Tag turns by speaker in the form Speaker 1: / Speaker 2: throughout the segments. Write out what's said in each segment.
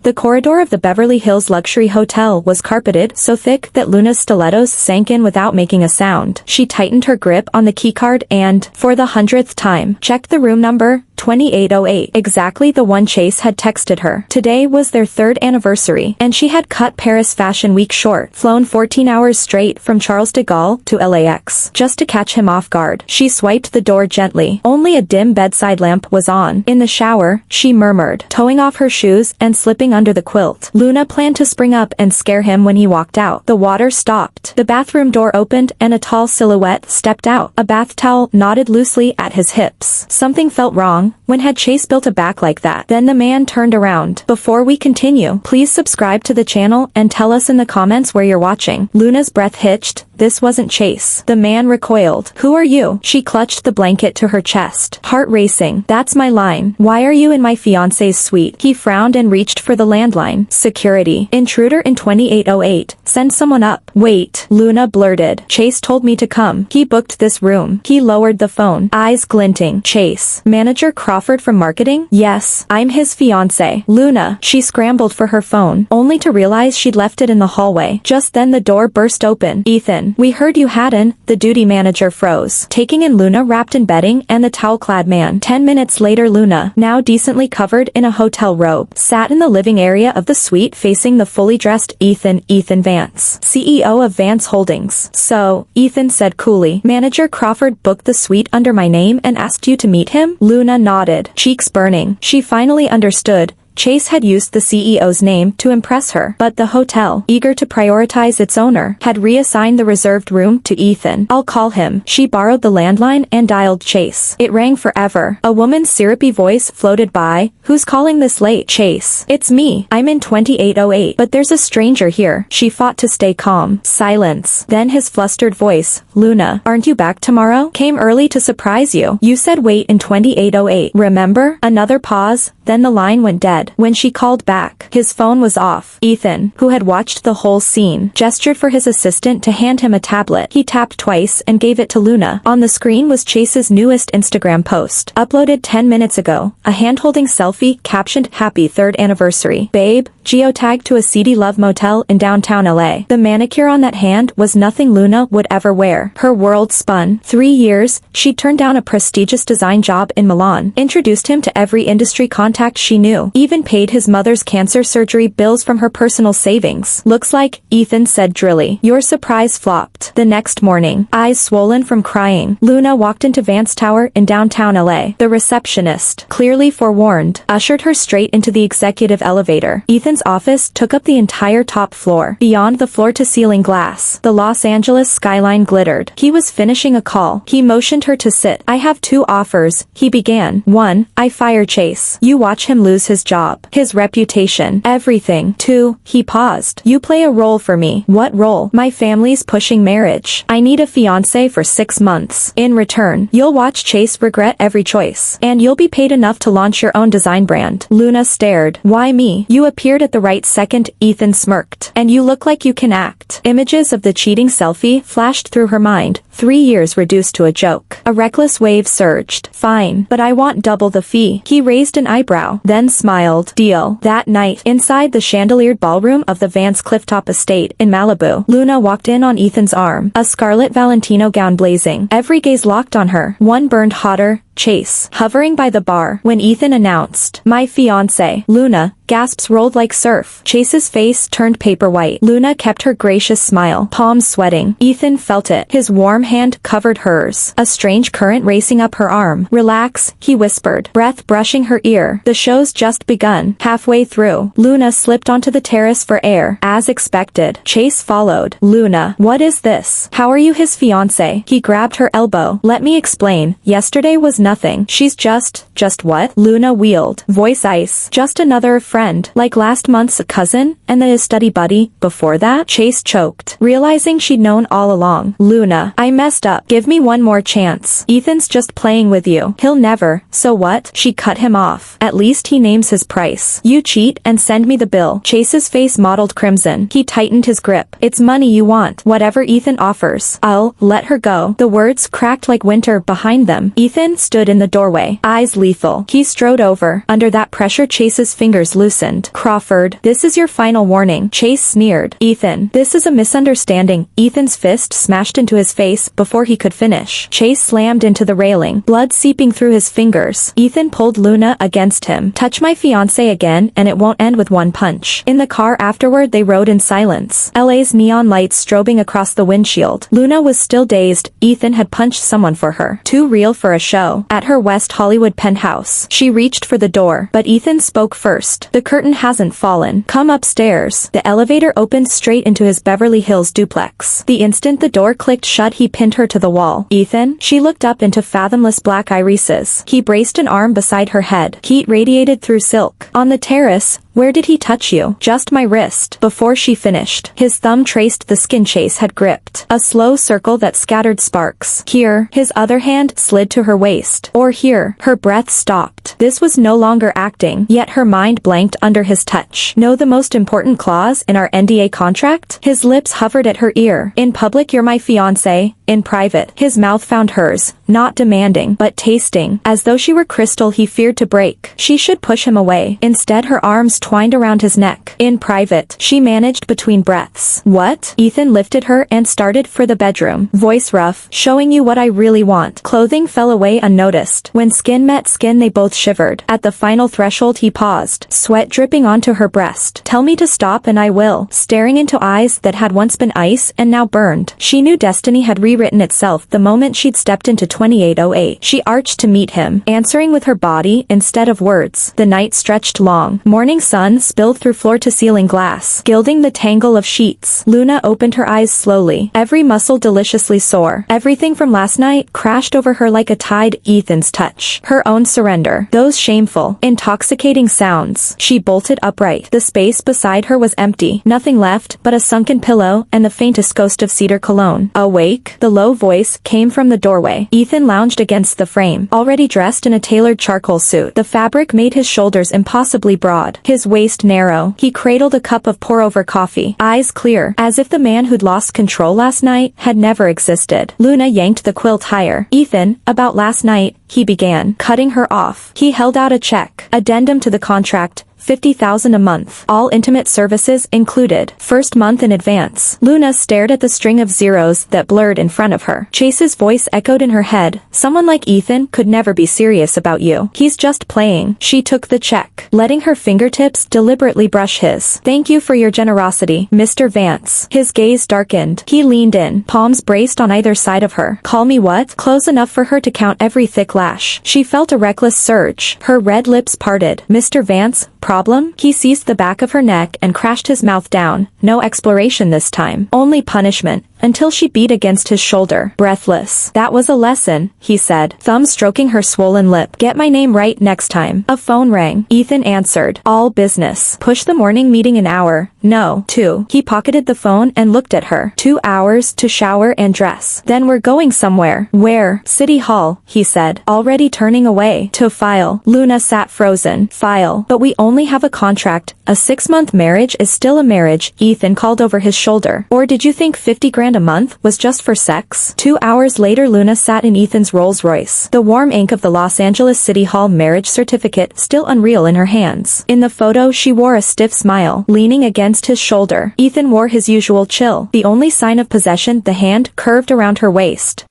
Speaker 1: The corridor of the Beverly Hills luxury hotel was carpeted so thick that Luna's stilettos sank in without making a sound. She tightened her grip on the keycard and, for the 100th time, checked the room number, 2808, exactly the one Chase had texted her. Today was their 3rd anniversary, and she had cut Paris Fashion Week short, flown 14 hours straight from Charles de Gaulle to LAX, just to catch him off guard. She swiped the door gently. Only a dim bedside lamp was on. In the shower, she murmured, toeing off her shoes and slipping under the quilt. Luna planned to spring up and scare him when he walked out. The water stopped. The bathroom door opened and a tall silhouette stepped out. A bath towel knotted loosely at his hips. Something felt wrong. When had Chase built a back like that? Then the man turned around. Before we continue, please subscribe to the channel and tell us in the comments where you're watching. Luna's breath hitched. This wasn't Chase. The man recoiled. Who are you? She clutched the blanket to her chest. Heart racing. That's my line. Why are you in my fiancé's suite? He frowned and reached for the landline. Security. Intruder in 2808. Send someone up. Wait. Luna blurted. Chase told me to come. He booked this room. He lowered the phone. Eyes glinting. Chase. Manager Crawford from marketing? Yes. I'm his fiancé. Luna. She scrambled for her phone, only to realize she'd left it in the hallway. Just then the door burst open. Ethan. We heard you hadn't. The duty manager froze, taking in Luna wrapped in bedding and the towel-clad man. 10 minutes later Luna, now decently covered in a hotel robe, sat in the living area of the suite facing the fully dressed Ethan Vance, CEO of Vance Holdings. So, Ethan said coolly, Manager Crawford booked the suite under my name and asked you to meet him? Luna nodded, cheeks burning. She finally understood. Chase had used the CEO's name to impress her, but the hotel, eager to prioritize its owner, had reassigned the reserved room to Ethan. I'll call him. She borrowed the landline and dialed Chase. It rang forever. A woman's syrupy voice floated by. Who's calling this late? Chase. It's me. I'm in 2808. But there's a stranger here. She fought to stay calm. Silence. Then his flustered voice. Luna, aren't you back tomorrow? Came early to surprise you. You said wait in 2808. Remember? Another pause. Then the line went dead. When she called back, his phone was off. Ethan, who had watched the whole scene, gestured for his assistant to hand him a tablet. He tapped twice and gave it to Luna. On the screen was Chase's newest Instagram post, uploaded 10 minutes ago. A hand-holding selfie captioned, Happy 3rd anniversary. Babe, geotagged to a seedy love motel in downtown LA. The manicure on that hand was nothing Luna would ever wear. Her world spun. 3 years, she'd turned down a prestigious design job in Milan, introduced him to every industry contact she knew, even paid his mother's cancer surgery bills from her personal savings. Looks like, Ethan said drily. Your surprise flopped. The next morning, eyes swollen from crying, Luna walked into Vance Tower in downtown LA. The receptionist, clearly forewarned, ushered her straight into the executive elevator. Ethan's office took up the entire top floor. Beyond the floor-to-ceiling glass, the Los Angeles skyline glittered. He was finishing a call. He motioned her to sit. I have 2 offers, he began. 1, I fire Chase. You watch him lose his job. His reputation. Everything. 2, he paused. You play a role for me. What role? My family's pushing marriage. I need a fiancé for 6 months. In return, you'll watch Chase regret every choice. And you'll be paid enough to launch your own design brand. Luna stared. Why me? You appeared at the right second, Ethan smirked. And you look like you can act. Images of the cheating selfie flashed through her mind. 3 years reduced to a joke. A reckless wave surged. Fine, but I want double the fee. He raised an eyebrow, then smiled. Deal. That night, inside the chandeliered ballroom of the Vance Clifftop estate in Malibu, Luna walked in on Ethan's arm, a scarlet Valentino gown blazing. Every gaze locked on her. One burned hotter. Chase, hovering by the bar, when Ethan announced, my fiancé. Luna, gasps rolled like surf. Chase's face turned paper white. Luna kept her gracious smile, palms sweating. Ethan felt it. His warm hand covered hers, a strange current racing up her arm. Relax, he whispered, breath brushing her ear. The show's just begun. Halfway through, Luna slipped onto the terrace for air. As expected, Chase followed. Luna, what is this? How are you his fiancé? He grabbed her elbow. Let me explain. Yesterday was nothing. She's just what? Luna wheeled. Voice ice. Just another friend. Like last month's cousin, and then his study buddy. Before that? Chase choked, realizing she'd known all along. Luna, I messed up. Give me one more chance. Ethan's just playing with you. He'll never. So what? She cut him off. At least he names his price. You cheat and send me the bill. Chase's face mottled crimson. He tightened his grip. It's money you want. Whatever Ethan offers. I'll let her go. The words cracked like winter behind them. Ethan stood in the doorway, eyes lethal. He strode over. Under that pressure, Chase's fingers loosened. Crawford, this is your final warning. Chase sneered. Ethan, this is a misunderstanding. Ethan's fist smashed into his face before he could finish. Chase slammed into the railing, blood seeping through his fingers. Ethan pulled Luna against him. Touch my fiancé again and it won't end with one punch. In the car afterward they rode in silence. LA's neon lights strobing across the windshield. Luna was still dazed. Ethan had punched someone for her. Too real for a show. At her West Hollywood penthouse, she reached for the door, but Ethan spoke first. The curtain hasn't fallen. Come upstairs. The elevator opened straight into his Beverly Hills duplex. The instant the door clicked shut, he pinned her to the wall. Ethan? She looked up into fathomless black irises. He braced an arm beside her head. Heat radiated through silk. On the terrace, where did he touch you? Just my wrist. Before she finished, his thumb traced the skin Chase had gripped. A slow circle that scattered sparks. Here, his other hand slid to her waist. Or here, her breath stopped. This was no longer acting, yet her mind blanked under his touch. Know the most important clause in our NDA contract? His lips hovered at her ear. In public you're my fiancé. In private, his mouth found hers, not demanding, but tasting. As though she were crystal he feared to break. She should push him away. Instead her arms twined around his neck. In private, she managed between breaths. What? Ethan lifted her and started for the bedroom. Voice rough, showing you what I really want. Clothing fell away unnoticed. When skin met skin they both shivered. At the final threshold he paused, sweat dripping onto her breast. Tell me to stop and I will. Staring into eyes that had once been ice and now burned. She knew destiny had rewritten itself the moment she'd stepped into 2808. She arched to meet him, answering with her body instead of words. The night stretched long. Morning sun spilled through floor-to-ceiling glass, gilding the tangle of sheets. Luna opened her eyes slowly, every muscle deliciously sore. Everything from last night crashed over her like a tide. Ethan's touch, her own surrender, those shameful, intoxicating sounds. She bolted upright. The space beside her was empty, nothing left but a sunken pillow and the faintest ghost of cedar cologne. Awake? The low voice came from the doorway. Ethan lounged against the frame, already dressed in a tailored charcoal suit. The fabric made his shoulders impossibly broad, his waist narrow. He cradled a cup of pour-over coffee, eyes clear, as if the man who'd lost control last night had never existed. Luna yanked the quilt higher. Ethan, about last night, he began, cutting her off. He held out a check. Addendum to the contract. $50,000 a month. All intimate services included. First month in advance. Luna stared at the string of zeros that blurred in front of her. Chase's voice echoed in her head. Someone like Ethan could never be serious about you. He's just playing. She took the check, letting her fingertips deliberately brush his. Thank you for your generosity, Mr. Vance. His gaze darkened. He leaned in, palms braced on either side of her. Call me what? Close enough for her to count every thick lash. She felt a reckless surge. Her red lips parted. Mr. Vance, problem? He seized the back of her neck and crashed his mouth down. No exploration this time. Only punishment. Until she beat against his shoulder, breathless. That was a lesson, he said, thumb stroking her swollen lip. Get my name right next time. A phone rang. Ethan answered. All business. Push the morning meeting an hour. No, 2. He pocketed the phone and looked at her. 2 hours to shower and dress. Then we're going somewhere. Where? City Hall, he said, already turning away. To file. Luna sat frozen. File. But we only have a contract. A 6-month marriage is still a marriage, Ethan called over his shoulder. Or did you think 50 grand a month was just for sex? 2 hours later Luna sat in Ethan's Rolls Royce, the warm ink of the Los Angeles City Hall marriage certificate still unreal in her hands. In the photo she wore a stiff smile, leaning against his shoulder. Ethan wore his usual chill, the only sign of possession the hand curved around her waist.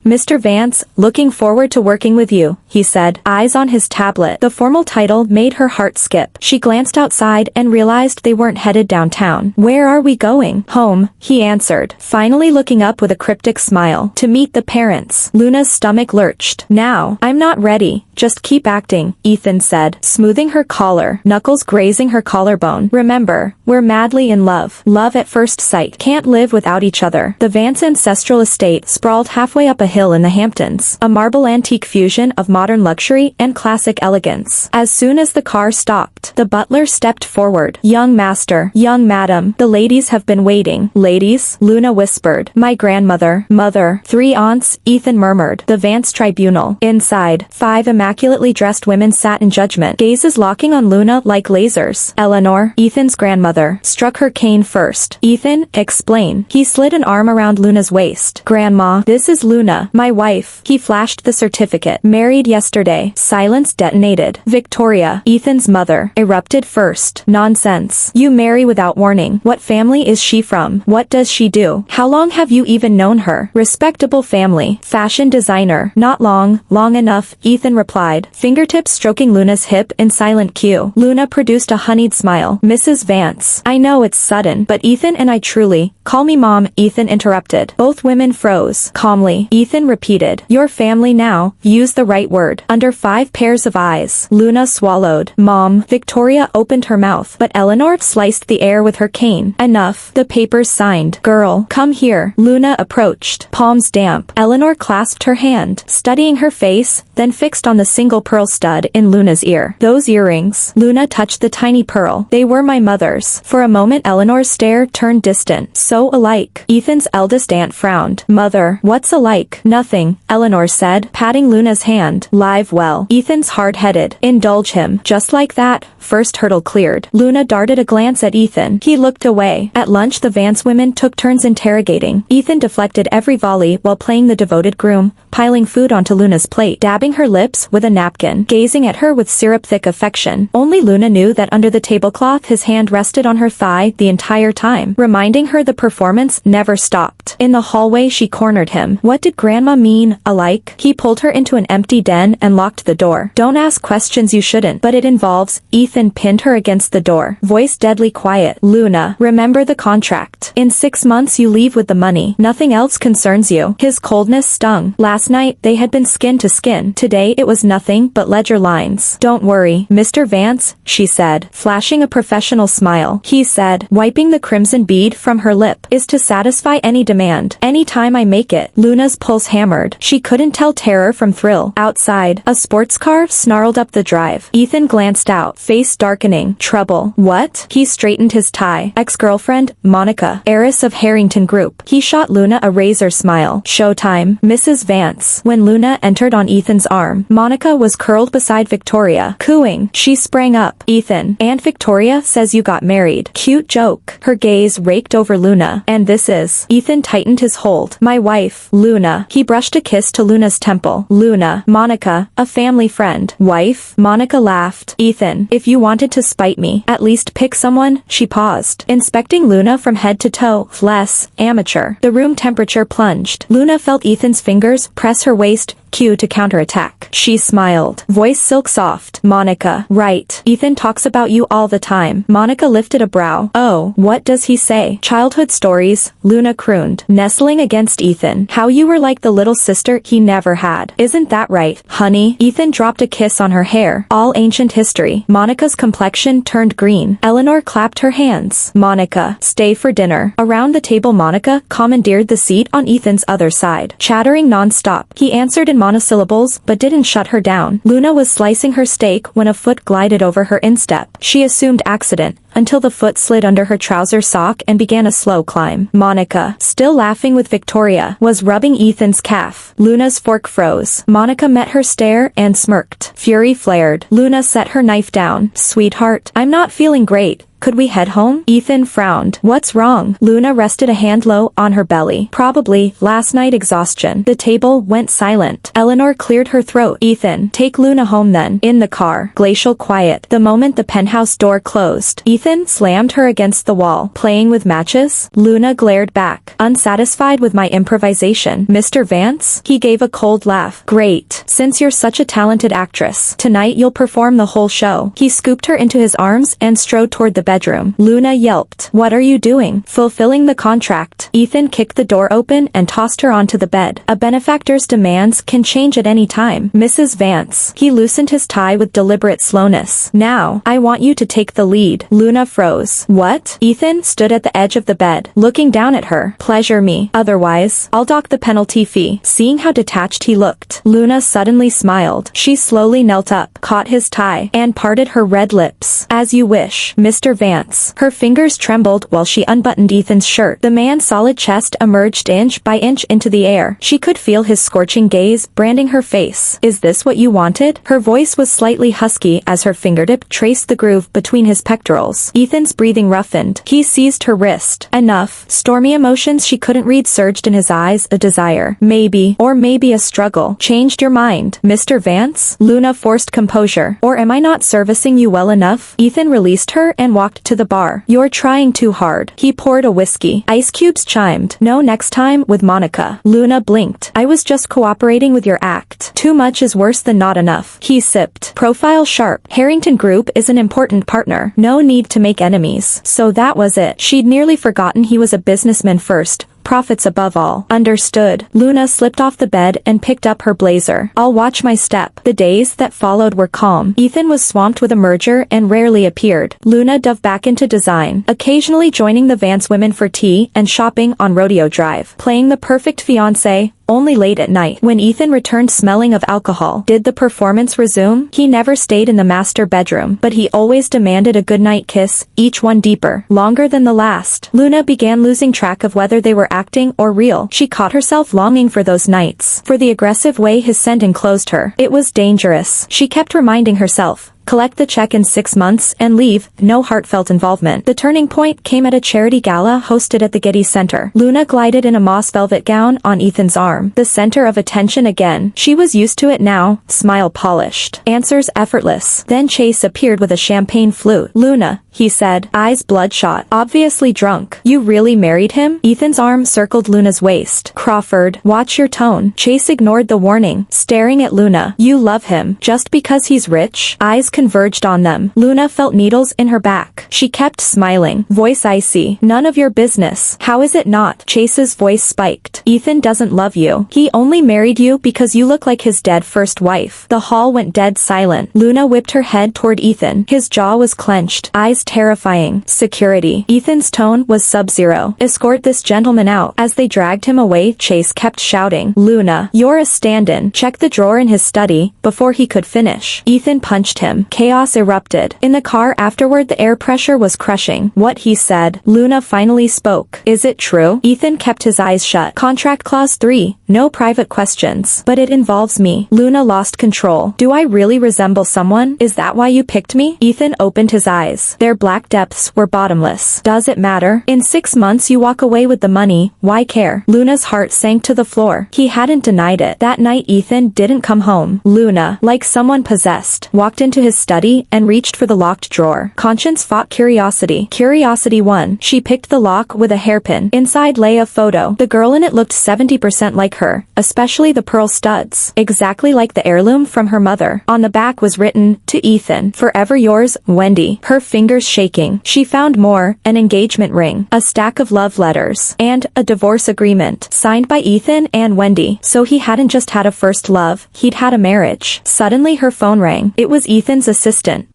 Speaker 1: Mr. Vance, looking forward to working with you, he said, eyes on his tablet. The formal title made her heart skip. She glanced outside and realized they weren't headed downtown. Where are we going? Home, he answered, finally looking up with a cryptic smile. To meet the parents. Luna's stomach lurched. Now, I'm not ready. Just keep acting, Ethan said, smoothing her collar, knuckles grazing her collarbone. Remember, we're madly in love. Love at first sight. Can't live without each other. The Vance ancestral estate sprawled halfway up a hill in the Hamptons, a marble antique fusion of modern luxury and classic elegance. As soon as the car stopped, the butler stepped forward. Young master, young madam, the ladies have been waiting. Ladies, Luna whispered. My grandmother, mother, 3 aunts, Ethan murmured. The Vance tribunal. Inside, 5 immaculately dressed women sat in judgment, gazes locking on Luna like lasers. Eleanor, Ethan's grandmother, struck her cane first. Ethan, explain. He slid an arm around Luna's waist. Grandma, this is Luna. Luna, my wife. He flashed the certificate. Married yesterday. Silence detonated. Victoria, Ethan's mother, erupted first. Nonsense. You marry without warning. What family is she from? What does she do? How long have you even known her? Respectable family. Fashion designer. Not long. Long enough, Ethan replied, fingertips stroking Luna's hip in silent cue. Luna produced a honeyed smile. Mrs. Vance. I know it's sudden, but Ethan and I truly. Call me Mom, Ethan interrupted. Both women froze. Calmly, Ethan repeated. Your family now. Use the right word. Under 5 pairs of eyes. Luna swallowed. Mom. Victoria opened her mouth, but Eleanor sliced the air with her cane. Enough. The papers signed. Girl, come here. Luna approached. Palms damp. Eleanor clasped her hand, studying her face, then fixed on the single pearl stud in Luna's ear. Those earrings. Luna touched the tiny pearl. They were my mother's. For a moment Eleanor's stare turned distant. So alike. Ethan's eldest aunt frowned. Mother, what's alike? Nothing, Eleanor said, patting Luna's hand. Live well. Ethan's hard-headed. Indulge him. Just like that, first hurdle cleared. Luna darted a glance at Ethan. He looked away. At lunch the Vance women took turns interrogating. Ethan deflected every volley while playing the devoted groom, piling food onto Luna's plate, dabbing her lips with a napkin, gazing at her with syrup-thick affection. Only Luna knew that under the tablecloth his hand rested on her thigh the entire time, reminding her the performance never stopped. In the hallway she cornered him. What did Grandma mean, alike? He pulled her into an empty den and locked the door. Don't ask questions you shouldn't, but it involves. Ethan pinned her against the door, voice deadly quiet. Luna, remember the contract. In 6 months you leave with the money. Nothing else concerns you. His coldness stung. Last night they had been skin to skin. Today it was nothing but ledger lines. Don't worry, Mr. Vance, she said, flashing a professional smile. He said, wiping the crimson bead from her lip, is to satisfy any demand. Any time I make it. Luna's pulse hammered. She couldn't tell terror from thrill. Outside, a sports car snarled up the drive. Ethan glanced out, face darkening. Trouble. What? He straightened his tie. Ex-girlfriend, Monica, heiress of Harrington Group. He shot Luna a razor smile. Showtime. Mrs. Vance. When Luna entered on Ethan's arm, Monica was curled beside Victoria, cooing. She sprang up. Ethan, Aunt Victoria says you got married. Cute joke. Her gaze raked over Luna. And this is. Ethan tightened his hold. My wife, Luna. He brushed a kiss to Luna's temple. Luna. Monica, a family friend. Wife? Monica laughed. Ethan, if you wanted to spite me, at least pick someone. She paused, inspecting Luna from head to toe. Less amateur. The room temperature plunged. Luna felt Ethan's fingers press her waist, cue to counterattack. She smiled. Voice silk soft. Monica. Right. Ethan talks about you all the time. Monica lifted a brow. Oh, what does he say? Childhood stories, Luna crooned, nestling against Ethan. How you were like the little sister he never had. Isn't that right, honey? Ethan dropped a kiss on her hair. All ancient history. Monica's complexion turned green. Eleanor clapped her hands. Monica, stay for dinner. Around the table Monica commandeered the seat on Ethan's other side, chattering non-stop. He answered in monosyllables, but didn't shut her down. Luna was slicing her steak when a foot glided over her instep. She assumed accident, until the foot slid under her trouser sock and began a slow climb. Monica, still laughing with Victoria, was rubbing Ethan's calf. Luna's fork froze. Monica met her stare and smirked. Fury flared. Luna set her knife down. Sweetheart, I'm not feeling great. Could we head home? Ethan frowned. What's wrong? Luna rested a hand low on her belly. Probably, last night exhaustion. The table went silent. Eleanor cleared her throat. Ethan, take Luna home then. In the car. Glacial quiet. The moment the penthouse door closed, Ethan slammed her against the wall. Playing with matches? Luna glared back, unsatisfied with my improvisation. Mr. Vance? He gave a cold laugh. Great. Since you're such a talented actress, tonight you'll perform the whole show. He scooped her into his arms and strode toward the bedroom. Luna yelped. What are you doing? Fulfilling the contract. Ethan kicked the door open and tossed her onto the bed. A benefactor's demands can change at any time. Mrs. Vance. He loosened his tie with deliberate slowness. Now, I want you to take the lead. Luna froze. What? Ethan stood at the edge of the bed, looking down at her. Pleasure me. Otherwise, I'll dock the penalty fee. Seeing how detached he looked, Luna suddenly smiled. She slowly knelt up, caught his tie, and parted her red lips. As you wish, Mr. Vance. Her fingers trembled while she unbuttoned Ethan's shirt. The man's solid chest emerged inch by inch into the air. She could feel his scorching gaze branding her face. Is this what you wanted? Her voice was slightly husky as her fingertip traced the groove between his pectorals. Ethan's breathing roughened. He seized her wrist. Enough. Stormy emotions she couldn't read surged in his eyes, a desire. Maybe, or maybe a struggle. Changed your mind, Mr. Vance? Luna forced composure. Or am I not servicing you well enough? Ethan released her and walked to the bar. You're trying too hard. He poured a whiskey. Ice cubes chimed. No, next time, with Monica. Luna blinked. I was just cooperating with your act. Too much is worse than not enough. He sipped. Profile sharp. Harrington Group is an important partner. No need to make enemies. So that was it. She'd nearly forgotten he was a businessman first. Profits above all. Understood. Luna slipped off the bed and picked up her blazer. I'll watch my step. The days that followed were calm. Ethan was swamped with a merger and rarely appeared. Luna dove back into design, occasionally joining the Vance women for tea and shopping on Rodeo Drive, playing the perfect fiancé, only late at night. When Ethan returned smelling of alcohol, did the performance resume? He never stayed in the master bedroom, but he always demanded a goodnight kiss, each one deeper, longer than the last. Luna began losing track of whether they were acting or real. She caught herself longing for those nights, for the aggressive way his scent enclosed her. It was dangerous. She kept reminding herself. Collect the check in 6 months and leave, no heartfelt involvement. The turning point came at a charity gala hosted at the Getty Center. Luna glided in a moss velvet gown on Ethan's arm, the center of attention again. She was used to it now, smile polished, answers effortless. Then Chase appeared with a champagne flute. Luna, he said, eyes bloodshot, obviously drunk. You really married him? Ethan's arm circled Luna's waist. Crawford, watch your tone. Chase ignored the warning, staring at Luna. You love him, just because he's rich? Eyes converged on them. Luna felt needles in her back. She kept smiling, voice icy. None of your business. How is it not? Chase's voice spiked. Ethan doesn't love you. He only married you because you look like his dead first wife. The hall went dead silent. Luna whipped her head toward Ethan. His jaw was clenched, eyes terrifying. Security. Ethan's tone was sub-zero. Escort this gentleman out. As they dragged him away, Chase kept shouting. Luna, you're a stand-in. Check the drawer in his study. Before he could finish, Ethan punched him. Chaos erupted. In the car afterward, the air pressure was crushing. What he said. Luna finally spoke. Is it true? Ethan kept his eyes shut. Contract clause 3. No private questions. But it involves me. Luna lost control. Do I really resemble someone? Is that why you picked me? Ethan opened his eyes. Their black depths were bottomless. Does it matter? In 6 months you walk away with the money. Why care? Luna's heart sank to the floor. He hadn't denied it. That night Ethan didn't come home. Luna, like someone possessed, walked into his study and reached for the locked drawer. Conscience fought curiosity. Curiosity won. She picked the lock with a hairpin. Inside lay a photo. The girl in it looked 70% like her, especially the pearl studs. Exactly like the heirloom from her mother. On the back was written, to Ethan, forever yours, Wendy. Her fingers shaking. She found more, an engagement ring, a stack of love letters, and a divorce agreement, signed by Ethan and Wendy. So he hadn't just had a first love, he'd had a marriage. Suddenly her phone rang. It was Ethan's assistant.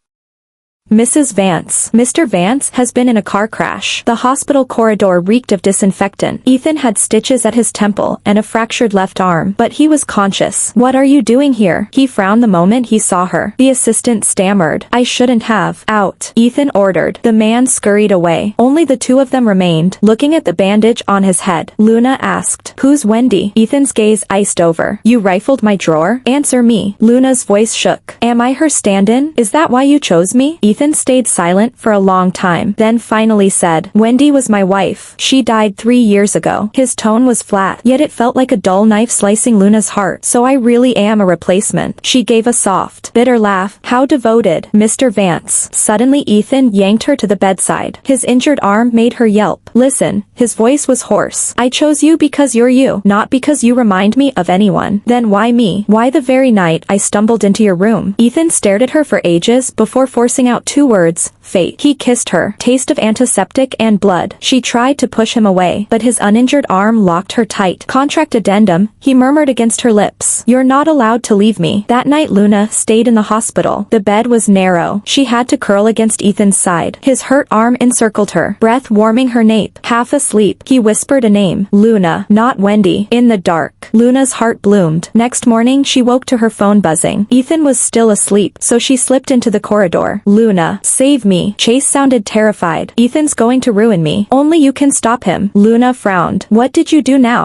Speaker 1: Mrs. Vance. Mr. Vance has been in a car crash. The hospital corridor reeked of disinfectant. Ethan had stitches at his temple and a fractured left arm, but he was conscious. What are you doing here? He frowned the moment he saw her. The assistant stammered. I shouldn't have. Out. Ethan ordered. The man scurried away. Only the two of them remained, looking at the bandage on his head. Luna asked, who's Wendy? Ethan's gaze iced over. You rifled my drawer? Answer me. Luna's voice shook. Am I her stand-in? Is that why you chose me? Ethan stayed silent for a long time, then finally said, Wendy was my wife. She died 3 years ago. His tone was flat, yet it felt like a dull knife slicing Luna's heart. So I really am a replacement. She gave a soft, bitter laugh. How devoted, Mr. Vance. Suddenly Ethan yanked her to the bedside. His injured arm made her yelp. Listen, his voice was hoarse. I chose you because you're you, not because you remind me of anyone. Then why me? Why the very night I stumbled into your room? Ethan stared at her for ages before forcing out 2 words, fate. He kissed her, taste of antiseptic and blood. She tried to push him away, but his uninjured arm locked her tight. Contract addendum, he murmured against her lips. You're not allowed to leave me. That night Luna stayed in the hospital. The bed was narrow. She had to curl against Ethan's side. His hurt arm encircled her, breath warming her nape. Half asleep, he whispered a name. Luna, not Wendy. In the dark, Luna's heart bloomed. Next morning she woke to her phone buzzing. Ethan was still asleep, so she slipped into the corridor. Luna, save me. me. Chase sounded terrified. Ethan's going to ruin me. Only you can stop him. Luna frowned. What did you do now?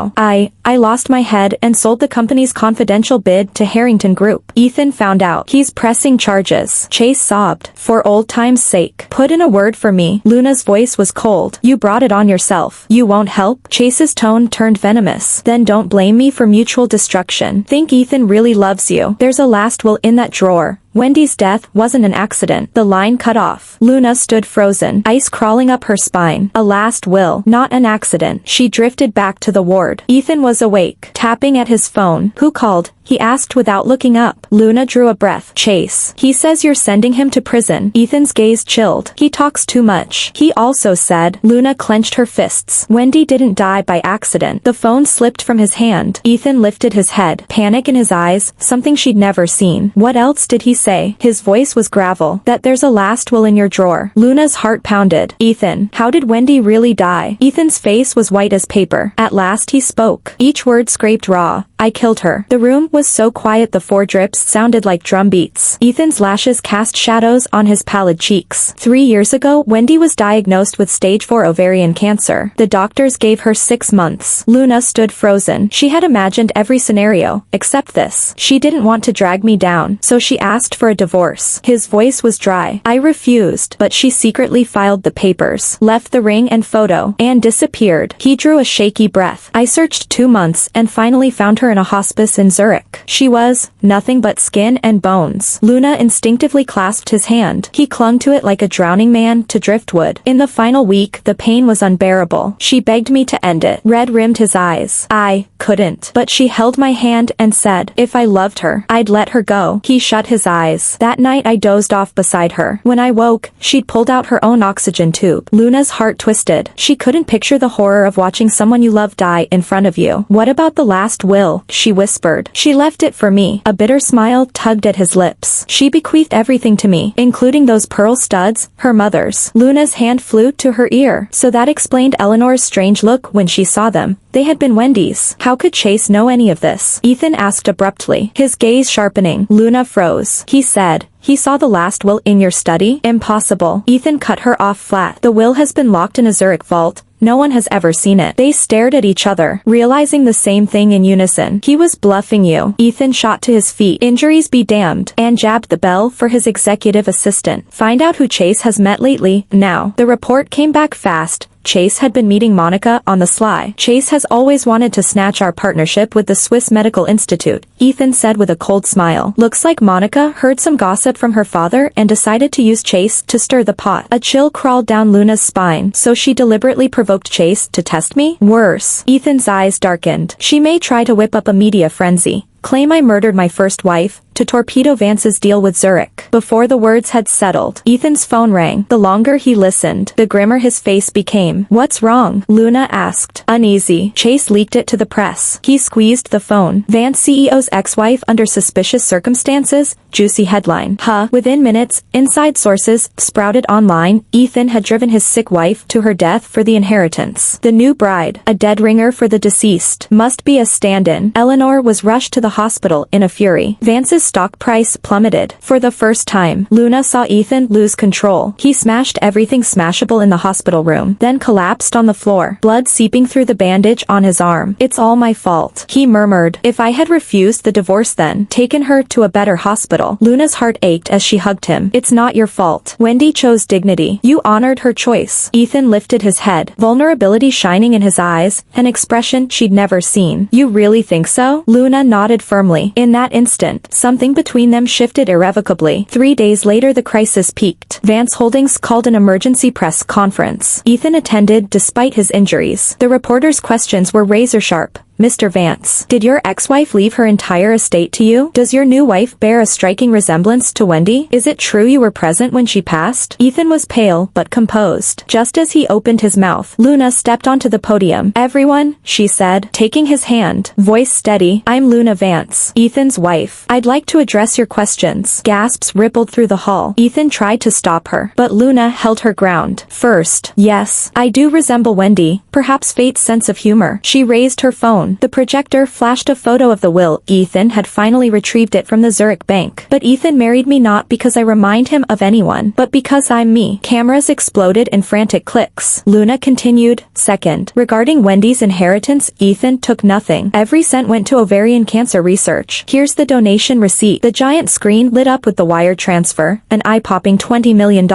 Speaker 1: I lost my head and sold the company's confidential bid to Harrington Group. Ethan found out. He's pressing charges. Chase sobbed. For old time's sake, put in a word for me. Luna's voice was cold. You brought it on yourself. You won't help? Chase's tone turned venomous. Then don't blame me for mutual destruction. Think Ethan really loves you. There's a last will in that drawer. Wendy's death wasn't an accident. The line cut off. Luna stood frozen, ice crawling up her spine. A last will, not an accident. She drifted back to the ward. Ethan was awake, tapping at his phone. Who called? He asked without looking up. Luna drew a breath. Chase. He says you're sending him to prison. Ethan's gaze chilled. He talks too much. He also said. Luna clenched her fists. Wendy didn't die by accident. The phone slipped from his hand. Ethan lifted his head. Panic in his eyes, something she'd never seen. What else did he say? His voice was gravel. That there's a last will in your drawer. Luna's heart pounded. Ethan. How did Wendy really die? Ethan's face was white as paper. At last he spoke. Each word scraped raw. I killed her. The room was so quiet the 4 drips sounded like drum beats. Ethan's lashes cast shadows on his pallid cheeks. 3 years ago, Wendy was diagnosed with stage 4 ovarian cancer. The doctors gave her 6 months. Luna stood frozen. She had imagined every scenario, except this. She didn't want to drag me down, so she asked for a divorce. His voice was dry. I refused, but she secretly filed the papers, left the ring and photo, and disappeared. He drew a shaky breath. I searched 2 months and finally found her in a hospice in Zurich. She was nothing but skin and bones. Luna instinctively clasped his hand. He clung to it like a drowning man to driftwood. In the final week, the pain was unbearable. She begged me to end it. Red rimmed his eyes. I couldn't. But she held my hand and said, if I loved her, I'd let her go. He shut his eyes. That night I dozed off beside her. When I woke, she'd pulled out her own oxygen tube. Luna's heart twisted. She couldn't picture the horror of watching someone you love die in front of you. What about the last will? She whispered. She left it for me. A bitter smile tugged at his lips. She bequeathed everything to me, including those pearl studs, her mother's. Luna's hand flew to her ear. So that explained Eleanor's strange look when she saw them. They had been Wendy's. How could Chase know any of this? Ethan asked abruptly, his gaze sharpening. Luna froze. He said, he saw the last will in your study? Impossible. Ethan cut her off flat. The will has been locked in a Zurich vault. No one has ever seen it. They stared at each other, realizing the same thing in unison. He was bluffing you. Ethan shot to his feet. Injuries be damned. And jabbed the bell for his executive assistant. Find out who Chase has met lately, now. The report came back fast. Chase had been meeting Monica on the sly. Chase has always wanted to snatch our partnership with the Swiss Medical Institute, Ethan said with a cold smile. Looks like Monica heard some gossip from her father and decided to use Chase to stir the pot. A chill crawled down Luna's spine. So she deliberately provoked Chase to test me? Worse. Ethan's eyes darkened. She may try to whip up a media frenzy. Claim I murdered my first wife, to torpedo Vance's deal with Zurich. Before the words had settled, Ethan's phone rang. The longer he listened, the grimmer his face became. What's wrong? Luna asked. Uneasy. Chase leaked it to the press. He squeezed the phone. Vance CEO's ex-wife under suspicious circumstances? Juicy headline. Within minutes, inside sources sprouted online. Ethan had driven his sick wife to her death for the inheritance. The new bride, a dead ringer for the deceased, must be a stand-in. Eleanor was rushed to the hospital in a fury. Vance's stock price plummeted. For the first time, Luna saw Ethan lose control. He smashed everything smashable in the hospital room, then collapsed on the floor, blood seeping through the bandage on his arm. It's all my fault, he murmured. If I had refused the divorce then, taken her to a better hospital. Luna's heart ached as she hugged him. It's not your fault. Wendy chose dignity. You honored her choice. Ethan lifted his head, vulnerability shining in his eyes, an expression she'd never seen. You really think so? Luna nodded firmly. In that instant, something between them shifted irrevocably. 3 days later the crisis peaked. Vance Holdings called an emergency press conference. Ethan attended despite his injuries. The reporter's questions were razor-sharp. Mr. Vance, did your ex-wife leave her entire estate to you? Does your new wife bear a striking resemblance to Wendy? Is it true you were present when she passed? Ethan was pale but composed. Just as he opened his mouth, Luna stepped onto the podium. Everyone, she said, taking his hand, voice steady, I'm Luna Vance, Ethan's wife. I'd like to address your questions. Gasps rippled through the hall. Ethan tried to stop her, but Luna held her ground. First, yes, I do resemble Wendy, perhaps fate's sense of humor. She raised her phone. phone. The projector flashed a photo of the will. Ethan had finally retrieved it from the Zurich bank. But Ethan married me not because I remind him of anyone, but because I'm me. Cameras exploded in frantic clicks. Luna continued, second. Regarding Wendy's inheritance, Ethan took nothing. Every cent went to ovarian cancer research. Here's the donation receipt. The giant screen lit up with the wire transfer, an eye-popping $20 million.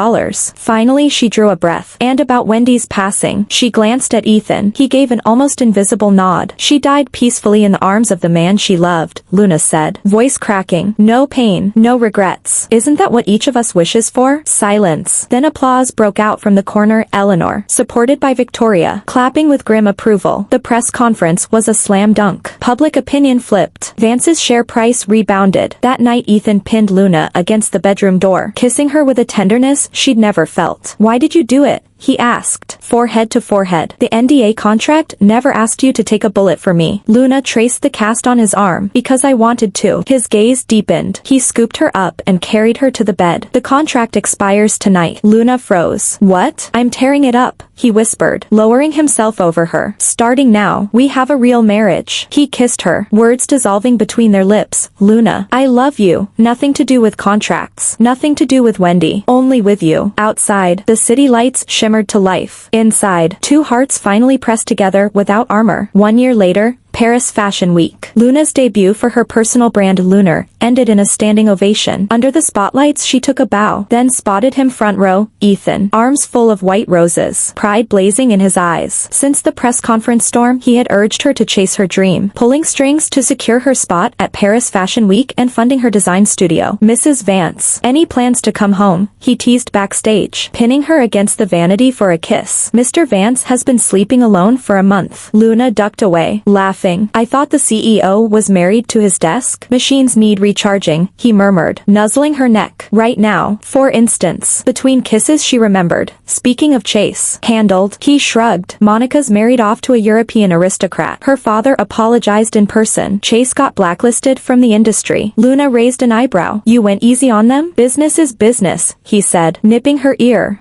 Speaker 1: Finally, she drew a breath. And about Wendy's passing, she glanced at Ethan. He gave an almost invisible nod. She died peacefully in the arms of the man she loved, Luna said, voice cracking. No pain, no regrets. Isn't that what each of us wishes for? Silence. Then applause broke out from the corner. Eleanor, supported by Victoria, clapping with grim approval. The press conference was a slam dunk. Public opinion flipped. Vance's share price rebounded. That night Ethan pinned Luna against the bedroom door, kissing her with a tenderness she'd never felt. Why did you do it? He asked, forehead to forehead. The NDA contract never asked you to take a bullet for me. Luna traced the cast on his arm. Because I wanted to. His gaze deepened. He scooped her up and carried her to the bed. The contract expires tonight. Luna froze. What? I'm tearing it up, he whispered, lowering himself over her. Starting now, we have a real marriage. He kissed her, words dissolving between their lips. Luna, I love you. Nothing to do with contracts. Nothing to do with Wendy. Only with you. Outside, the city lights shimmered to life. Inside, two hearts finally pressed together without armor. 1 year later, Paris Fashion Week. Luna's debut for her personal brand Lunar ended in a standing ovation. Under the spotlights she took a bow, then spotted him front row, Ethan, arms full of white roses, pride blazing in his eyes. Since the press conference storm, he had urged her to chase her dream, pulling strings to secure her spot at Paris Fashion Week and funding her design studio. Mrs. Vance, any plans to come home? He teased backstage, pinning her against the vanity for a kiss. Mr. Vance has been sleeping alone for a month. Luna ducked away, laughing. I thought the CEO was married to his desk. Machines need recharging, he murmured, nuzzling her neck. Right now, for instance. Between kisses she remembered. Speaking of Chase. Handled. He shrugged. Monica's married off to a European aristocrat. Her father apologized in person. Chase got blacklisted from the industry. Luna raised an eyebrow. You went easy on them? Business is business, he said, nipping her ear.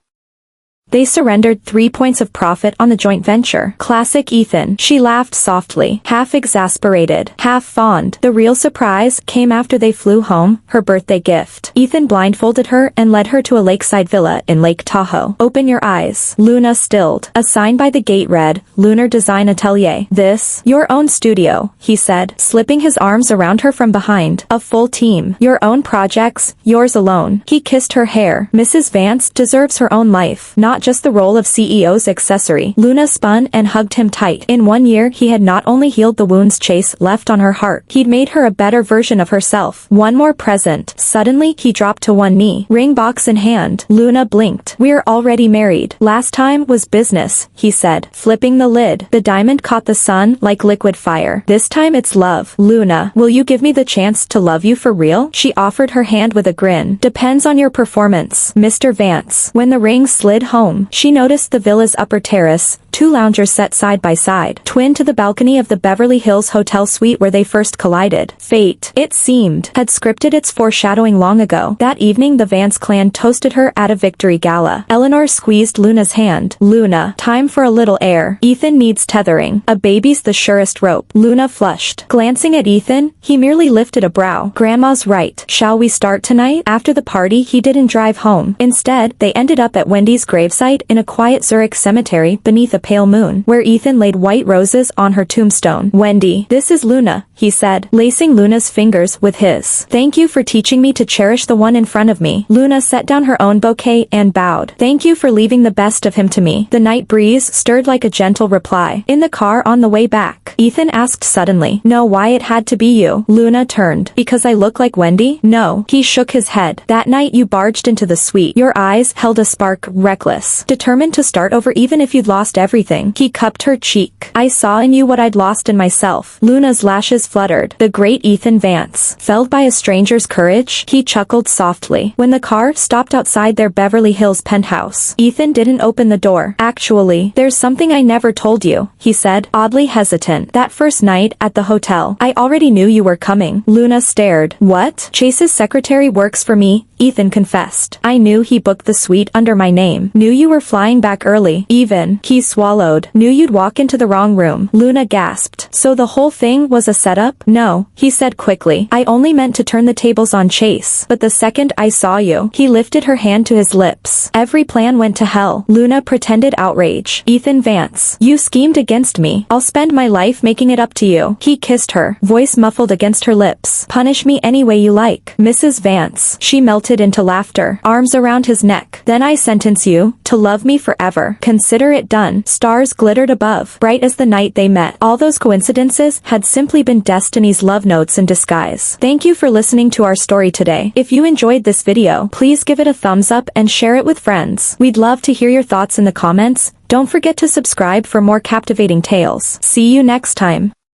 Speaker 1: They surrendered 3 points of profit on the joint venture. Classic Ethan. She laughed softly, half exasperated, half fond. The real surprise came after they flew home, her birthday gift. Ethan blindfolded her and led her to a lakeside villa in Lake Tahoe. Open your eyes. Luna stilled. A sign by the gate read, Lunar Design Atelier. This, your own studio, he said, slipping his arms around her from behind. A full team. Your own projects, yours alone. He kissed her hair. Mrs. Vance deserves her own life, not just the role of CEO's accessory. Luna spun and hugged him tight. In 1 year he had not only healed the wounds Chase left on her heart, he'd made her a better version of herself. One more present. Suddenly he dropped to one knee, ring box in hand. Luna blinked. We're already married. Last time was business, he said, flipping the lid. The diamond caught the sun like liquid fire. This time it's love. Luna, will you give me the chance to love you for real? She offered her hand with a grin. Depends on your performance, Mr. Vance. When the ring slid home, she noticed the villa's upper terrace, 2 loungers set side by side, twin to the balcony of the Beverly Hills hotel suite where they first collided. Fate, it seemed, had scripted its foreshadowing long ago. That evening the Vance clan toasted her at a victory gala. Eleanor squeezed Luna's hand. Luna, time for a little air. Ethan needs tethering. A baby's the surest rope. Luna flushed. Glancing at Ethan, he merely lifted a brow. Grandma's right. Shall we start tonight? After the party he didn't drive home. Instead, they ended up at Wendy's gravesite in a quiet Zurich cemetery beneath a pale moon, where Ethan laid white roses on her tombstone. Wendy, this is Luna, he said, lacing Luna's fingers with his. Thank you for teaching me to cherish the one in front of me. Luna set down her own bouquet and bowed. Thank you for leaving the best of him to me. The night breeze stirred like a gentle reply. In the car on the way back, Ethan asked suddenly, know why it had to be you? Luna turned. Because I look like Wendy? No. He shook his head. That night you barged into the suite. Your eyes held a spark, reckless. Determined to start over even if you'd lost everything. He cupped her cheek. I saw in you what I'd lost in myself. Luna's lashes fluttered. The great Ethan Vance. Felled by a stranger's courage? He chuckled softly. When the car stopped outside their Beverly Hills penthouse, Ethan didn't open the door. Actually, there's something I never told you, he said, oddly hesitant. That first night at the hotel, I already knew you were coming. Luna stared. What? Chase's secretary works for me, Ethan confessed. I knew he booked the suite under my name. Knew you were flying back early. Even, he swallowed. Knew you'd walk into the wrong room. Luna gasped. So the whole thing was a setup? No, he said quickly. I only meant to turn the tables on Chase. But the second I saw you, he lifted her hand to his lips. Every plan went to hell. Luna pretended outrage. Ethan Vance, you schemed against me. I'll spend my life making it up to you. He kissed her, voice muffled against her lips. Punish me any way you like. Mrs. Vance. She melted into laughter, arms around his neck. Then I sentence you to love me forever. Consider it done. Stars glittered above, bright as the night they met. All those coincidences had simply been destiny's love notes in disguise. Thank you for listening to our story today. If you enjoyed this video, please give it a thumbs up and share it with friends. We'd love to hear your thoughts in the comments. Don't forget to subscribe for more captivating tales. See you next time.